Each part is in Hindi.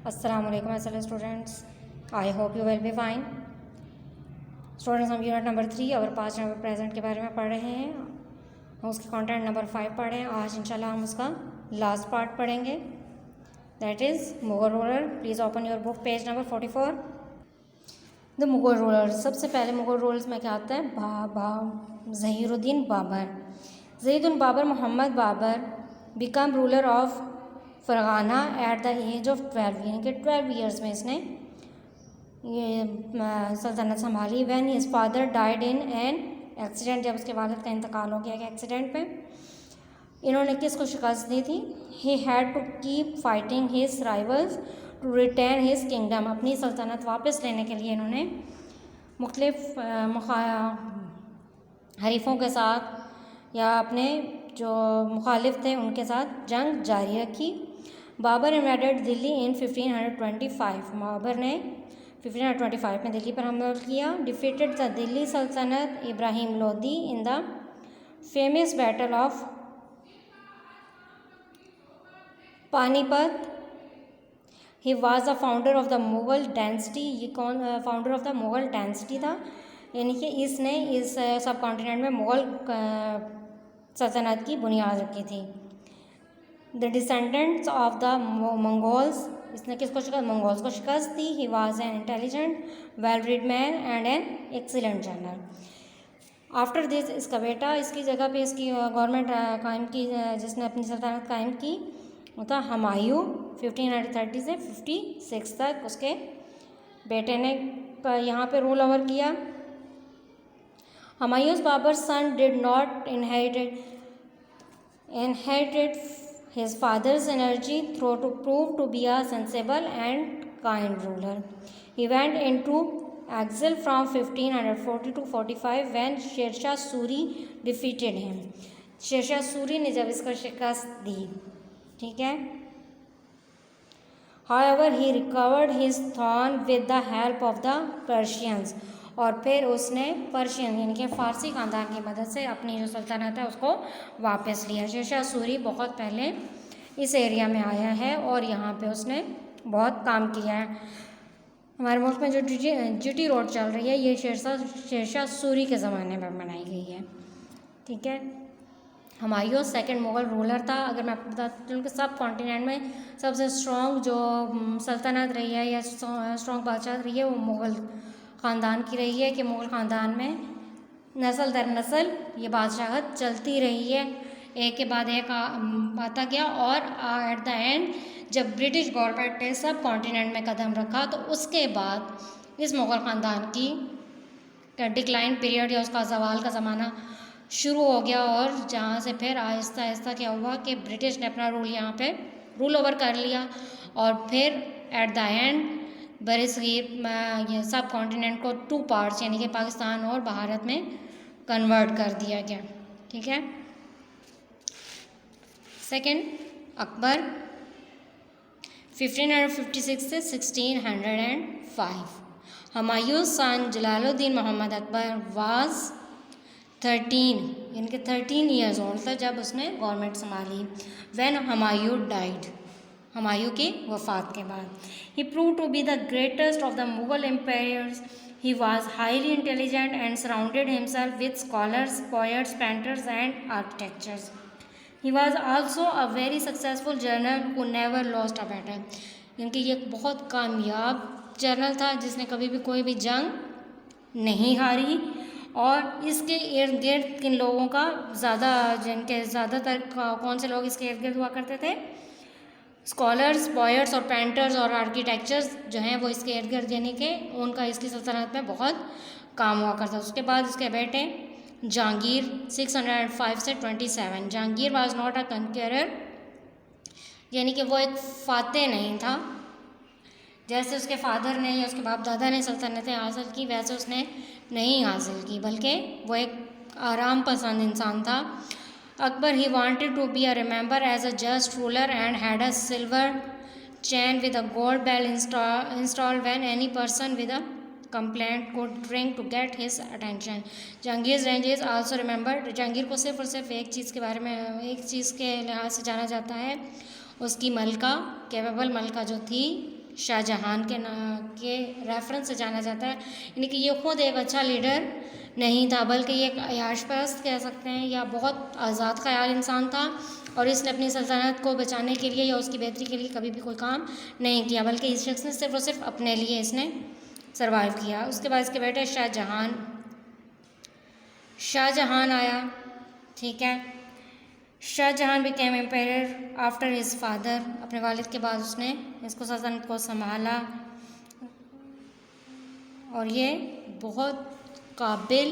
Assalamualaikum SLS students. I hope you will be fine. Students हम यूनिट नंबर 3 और 5 नंबर प्रेजेंट के बारे में पढ़ रहे हैं। हम उसके कंटेंट नंबर 5 पढ़ रहे हैं। आज इंशाल्लाह हम उसका लास्ट पार्ट पढ़ेंगे, that is Mughal ruler. Please open your book page number 44। The Mughal ruler. सबसे पहले मुगल रूलर्स में क्या आता है? Zahiruddin Babur. Zahiruddin Babur Mohammad Babur become ruler of Fergana at the age of 12, यानी कि 12 ईयर्स में इसने ये सल्तनत संभाली। When his father died in an accident, जब उसके वालिद का इंतकाल हो गया एक एक्सीडेंट पे। इन्होंने किसको शिकस्त दी थी? He had to keep fighting his rivals to retain his kingdom. अपनी सल्तनत वापस लेने के लिए इन्होंने मुख्तलिफ हरीफों के साथ या अपने जो मुखालिफ थे उनके साथ जंग जारी रखी। बाबर इन्वेडेड दिल्ली इन 1525। बाबर ने 1525 में दिल्ली पर हमला किया। डिफीटेड द दिल्ली सल्तनत Ibrahim Lodi in the famous battle of Panipat. He was the founder of the Mughal dynasty. ये कौन founder of the Mughal dynasty था? यानी कि इसने इस सब कॉन्टिनेंट में मुगल सल्तनत की बुनियाद रखी थी। The descendants of the Mongols. इसने किसको शिकस्त? मंगोल्स को शिकस्त दी। He was an intelligent well read man and an excellent general. After this इसका बेटा इसकी जगह पे इसकी गवर्नमेंट कायम की, जिसने अपनी सल्तनत कायम की, वो था हुमायूं। 1530 से 56 तक उसके बेटे ने यहाँ पे रूल ओवर किया। Humayun's Babur son did not inherited his father's energy through to prove to be a sensible and kind ruler. He went into exile from 1540 to 45 when Sher Shah Suri defeated him. Sher Shah Suri ने जब इसको शिकस्त दी, ठीक है। However, he recovered his throne with the help of the Persians. और फिर उसने पर्शियन यानी कि फ़ारसी ख़ानदान की मदद से अपनी जो सल्तनत है उसको वापस लिया। शेरशाह सूरी बहुत पहले इस एरिया में आया है और यहाँ पे उसने बहुत काम किया है। हमारे मुल्क में जो जीटी रोड चल रही है ये शेरशाह सूरी के ज़माने में बनाई गई है, ठीक है। हुमायूं सेकंड मुग़ल रूलर था। अगर मैं आपको बताती हूँ कि सब कॉन्टिनेंट में सबसे स्ट्रॉन्ग जो सल्तनत रही है या स्ट्रॉन्ग बादशाह रही है वो मुग़ल ख़ानदान की रही है, कि मुग़ल ख़ानदान में नस्ल दर नस्ल ये बादशाहत चलती रही है, एक के बाद एक आता गया। और एट द एंड जब ब्रिटिश गवर्नमेंट ने सब कॉन्टिनेंट में कदम रखा तो उसके बाद इस मुग़ल ख़ानदान की डिक्लाइन पीरियड या उसका ज़वाल का ज़माना शुरू हो गया। और जहाँ से फिर आहिस्ता आहिस्ता क्या हुआ कि ब्रिटिश ने अपना रूल यहाँ पे रूल ओवर कर लिया और फिर एट द एंड बरसगीर ये सब कॉन्टिनेंट को 2 पार्ट्स यानी कि पाकिस्तान और भारत में कन्वर्ट कर दिया गया, ठीक है। सेकंड अकबर 1556 से 1605। हुमायूं सन जलालुद्दीन मोहम्मद अकबर वाज 13 यानी कि 13 ईयर्स ओल्ड था जब उसने गवर्नमेंट संभाली। व्हेन हुमायूं डाइड, हुमायूं की वफ़ात के बाद। He prove to be the greatest of the Mughal empires. He was highly intelligent and surrounded himself with scholars, poets, painters and architectures. He was also a very successful general who never lost a battle. यानी कि ये एक बहुत कामयाब जर्नल था जिसने कभी भी कोई भी जंग नहीं हारी। और इसके इर्द गिर्द किन लोगों का जिनके ज़्यादातर कौन से लोग इसके इर्द गिर्द हुआ करते थे? स्कॉलर्स, पोएट्स और पेंटर्स और आर्किटेक्चर्स जो हैं वो इसके इर्द गिर्द, यानी कि उनका इसकी सल्तनत में बहुत काम हुआ करता। उसके बाद इसके बेटे जहांगीर 605 से 27। जहांगीर वाज नॉट अ कंक्यूरर, यानी कि वो एक फातेह नहीं था। जैसे उसके फादर ने या उसके बाप दादा ने सल्तनतें हासिल की वैसे उसने नहीं हासिल की, बल्कि वो एक आराम पसंद इंसान था। Akbar he wanted to be a remember as a just ruler and had a silver chain with a gold bell installed when any person with a complaint could ring to get his attention. Jahangir ranges also remembered. Jahangir को सिर्फ और सिर्फ एक चीज़ के बारे में, एक चीज़ के लिहाज से जाना जाता है, उसकी मलका, कैपेबल मलका जो थी शाहजहां के रेफरेंस से जाना जाता है, यानी कि ये खुद एक अच्छा लीडर नहीं था बल्कि ये एक अयाश परस्त कह सकते हैं या बहुत आज़ाद ख्याल इंसान था, और इसने अपनी सल्तनत को बचाने के लिए या उसकी बेहतरी के लिए कभी भी कोई काम नहीं किया, बल्कि इस शख्स ने सिर्फ और सिर्फ अपने लिए इसने सर्वाइव किया। उसके बाद इसके बेटे शाहजहां आया, ठीक है। Shahjahan became empire after his father, अपने वालिद के बाद उसने इसको सल्तनत को संभाला, और ये बहुत काबिल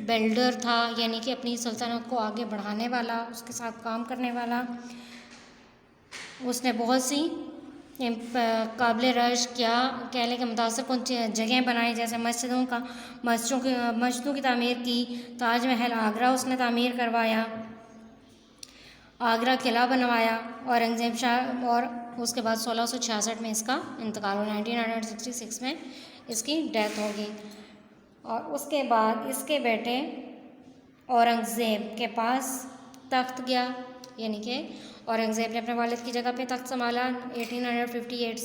बिल्डर था, यानी कि अपनी सल्तनत को आगे बढ़ाने वाला, उसके साथ काम करने वाला। उसने बहुत सी काबिल रश क्या कह लें कि मुतासर कुछ जगह बनाई, जैसे मस्जिदों की तामीर की, ताजमहल आगरा उसने तामीर करवाया, आगरा किला बनवाया, औरंगज़ेब शाह, और उसके बाद 1666 में इसका इंतकाल, 1966 में इसकी डेथ हो गई। और उसके बाद इसके बेटे औरंगज़ेब के पास तख्त गया, यानी कि औरंगज़ेब ने अपने वालिद की जगह पे तख्त संभाला 1658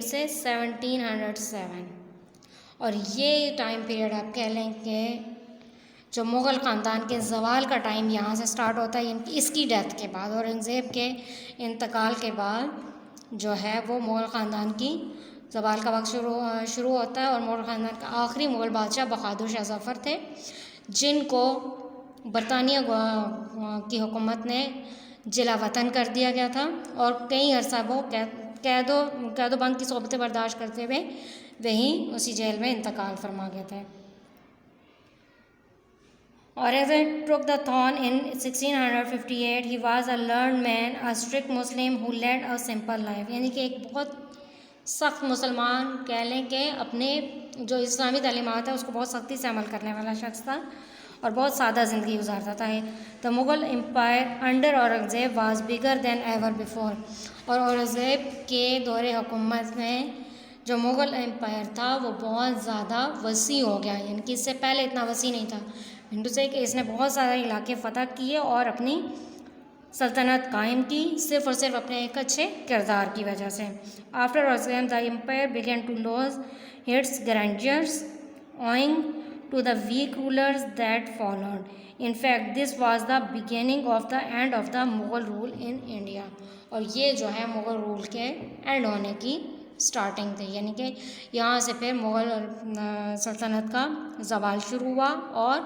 से 1707, और ये टाइम पीरियड आप कह लें कि जो मुग़ल ख़ानदान के ज़वाल का टाइम यहाँ से स्टार्ट होता है, यानी कि इसकी डेथ के बाद, औरंगज़ेब के इंतकाल के बाद जो है वो मुग़ल ख़ानदान की ज़वाल का वक्त शुरू होता है। और मुग़ल ख़ानदान का आखिरी मुग़ल बादशाह बहादुर शाह ज़फ़र थे, जिनको बरतानिया की हुकूमत ने जिला वतन कर दिया गया था, और कई अरसा वो कैदोबंद की सोबतें बर्दाश्त करते हुए वहीं उसी जेल में इंतकाल फरमा गए थे। Aurangzeb took the throne in 1658. He was a learned man, a strict Muslim who led a simple life, यानी कि एक बहुत सख्त मुसलमान कह लें कि अपने जो इस्लामी तालीमात है उसको बहुत सख्ती से अमल करने वाला शख्स था, और बहुत सादा ज़िंदगी गुजारता था। The Mughal empire under Aurangzeb was bigger than ever before, और औरंगज़ेब के दौरे हुकूमत में जो मुग़ल एम्पायर था वो बहुत ज़्यादा वसी हो गया, यानी कि इससे पहले इतना वसी नहीं था। हिंदू से कि इसने बहुत सारे इलाके फ़तह किए और अपनी सल्तनत कायम की, सिर्फ और सिर्फ अपने एक अच्छे किरदार की वजह से। After Aurangzeb the empire began to lose its grandeurs owing to the weak rulers that followed. In fact, this was the beginning of the end of the Mughal rule in India. और ये जो है मुग़ल रूल के एंड होने की स्टार्टिंग थी, यानी कि यहाँ से फिर मुग़ल सल्तनत का ज़वाल शुरू हुआ, और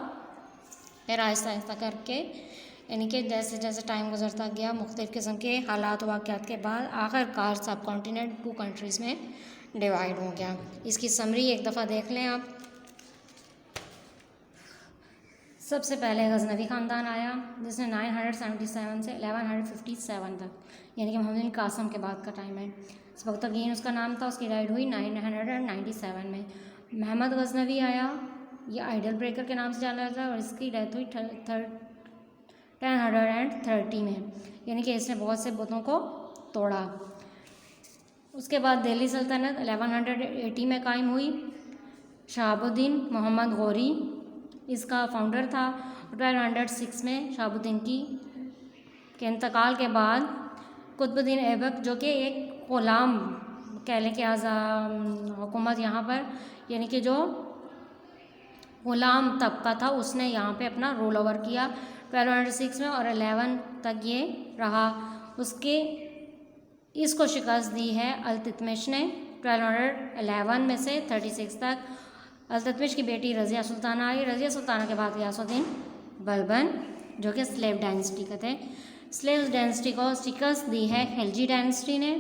फिर आहिस्ता आहिस्ता करके यानी कि जैसे जैसे टाइम गुजरता गया मुख्तलिफ़ किस्म के हालात वाक़यात के बाद आखिरकार सब कॉन्टिनेंट 2 कंट्रीज़ में डिवाइड हो गया। इसकी समरी एक दफ़ा देख लें आप। सबसे पहले गज़नवी ख़ानदान आया, जिसने 977 से 1157 तक, यानी कि मोहम्मद बिन कासिम के बाद का टाइम है। सबकतगीन उसका नाम था, उसकी राइड हुई 997 में। महमद गज़नवी आया, ये आइडल ब्रेकर के नाम से जाना जाता है, और इसकी डेथ हुई 1030 में, यानी कि इसने बहुत से बुतों को तोड़ा। उसके बाद दिल्ली सल्तनत 1180 में कायम हुई। शहाबुद्दीन मोहम्मद गौरी इसका फाउंडर था। 1206 में शहाबुद्दीन के इंतकाल के बाद कुतुबुद्दीन ऐबक, जो कि एक ग़ुलाम कह लें कि हुकूमत यहाँ पर, यानी कि जो ग़ुलाम तबका था, उसने यहाँ पे अपना रोल ओवर किया 1206 में, और 11 तक ये रहा। इसको शिकस्त दी है अल्तुतमिश ने 1211 में से 36 तक। अल्तुतमिश की बेटी रज़िया सुल्ताना आई। रज़िया सुल्ताना के बाद गियासुद्दीन बलबन, जो कि स्लेव डायनेस्टी के थे, स्लेव डायनेस्टी को शिकस्त दी है खिलजी डायनेस्टी ने।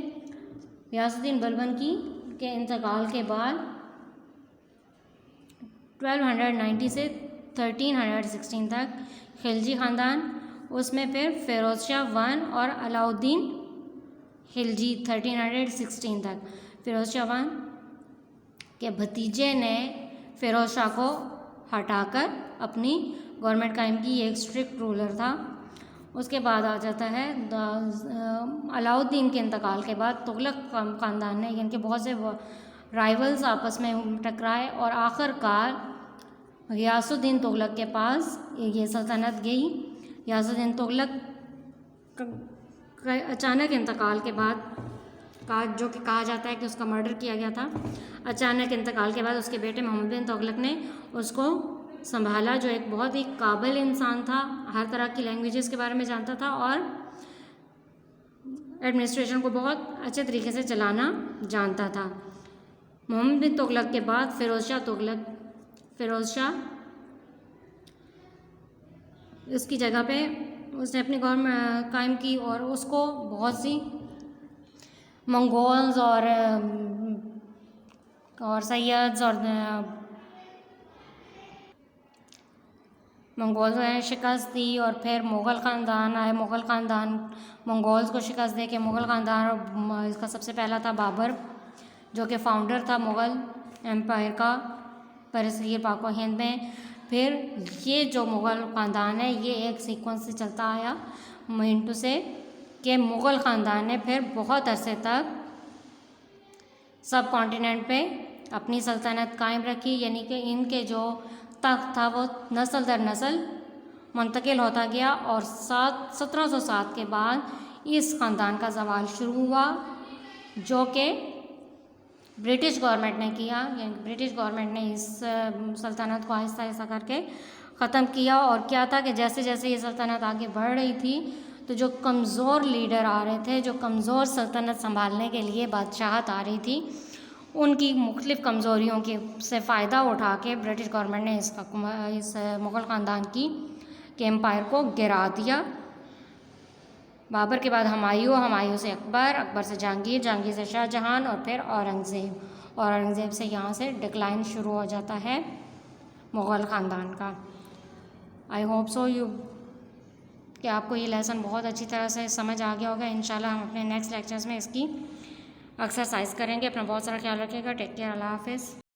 गियासुद्दीन बलबन के इंतकाल के बाद 1290 से 1316 तक खिलजी ख़ानदान, उसमें फिर फ़िरोज़ शाह I और अलाउद्दीन खिलजी 1316 तक। फ़िरोज़ शाह I के भतीजे ने फ़िरोज़ शाह को हटाकर अपनी गवर्नमेंट कायम की, एक स्ट्रिक्ट रूलर था। उसके बाद आ जाता है अलाउद्दीन के इंतकाल के बाद तुगलक ख़ानदान ने, यानी कि बहुत से राइवल्स आपस में टकराए, और आखिरकार गियासुद्दीन तुगलक के पास ये सल्तनत गई। गियासुद्दीन तुगलक के अचानक इंतकाल के बाद जो कि कहा जाता है कि उसका मर्डर किया गया था। अचानक इंतकाल के बाद उसके बेटे मोहम्मद बिन तुगलक ने उसको संभाला, जो एक बहुत ही काबिल इंसान था, हर तरह की लैंग्वेजेस के बारे में जानता था और एडमिनिस्ट्रेशन को बहुत अच्छे तरीके से चलाना जानता था। मोहम्मद बिन तुगलक के बाद फिरोज़ शाह उसकी जगह पे उसने अपनी गवर्नमेंट कायम की और उसको बहुत सी मंगोल्स और सैयद्स और मंगोल्स ने शिकस्त दी और फिर मुग़ल ख़ानदान आए। मुग़ल ख़ानदान मंगोल्स को शिकस्त दे के मुग़ल ख़ानदान, और इसका सबसे पहला था बाबर, जो कि फाउंडर था मुग़ल एम्पायर का बरसगीर पाक व हिंद में। फिर ये जो मुग़ल ख़ानदान है ये एक सीक्वेंस से चलता आया मिंटू से, कि मुग़ल ख़ानदान ने फिर बहुत अरसे तक सब कॉन्टिनेंट पे अपनी सल्तनत कायम रखी, यानी कि इनके जो तख्त था वो नस्ल दर नस्ल मुंतकिल होता गया और 1707 के बाद इस ख़ानदान का ज़वाल शुरू हुआ, जो कि ब्रिटिश गवर्नमेंट ने किया। यानी ब्रिटिश गवर्नमेंट ने इस सल्तनत को आहिस्ता आहिस्ता करके ख़त्म किया। और क्या था कि जैसे जैसे ये सल्तनत आगे बढ़ रही थी तो जो कमज़ोर लीडर आ रहे थे, जो कमज़ोर सल्तनत संभालने के लिए बादशाहत आ रही थी, उनकी मुख्तलिफ़ कमज़ोरियों के से फ़ायदा उठा के ब्रिटिश गवर्नमेंट ने इस मुग़ल ख़ानदान के एम्पायर को गिरा दिया। बाबर के बाद हुमायूं से अकबर, अकबर से जहांगीर, जहांगीर से शाहजहां और फिर औरंगज़ेब से यहाँ से डिक्लाइन शुरू हो जाता है मुग़ल ख़ानदान का। आई होप सो कि आपको ये लेसन बहुत अच्छी तरह से समझ आ गया होगा। इंशाल्लाह हम अपने नेक्स्ट लेक्चर्स में इसकी एक्सरसाइज करेंगे। अपना बहुत सारा ख्याल रखिएगा। टेक केयर, अल्लाह हाफ़िज़।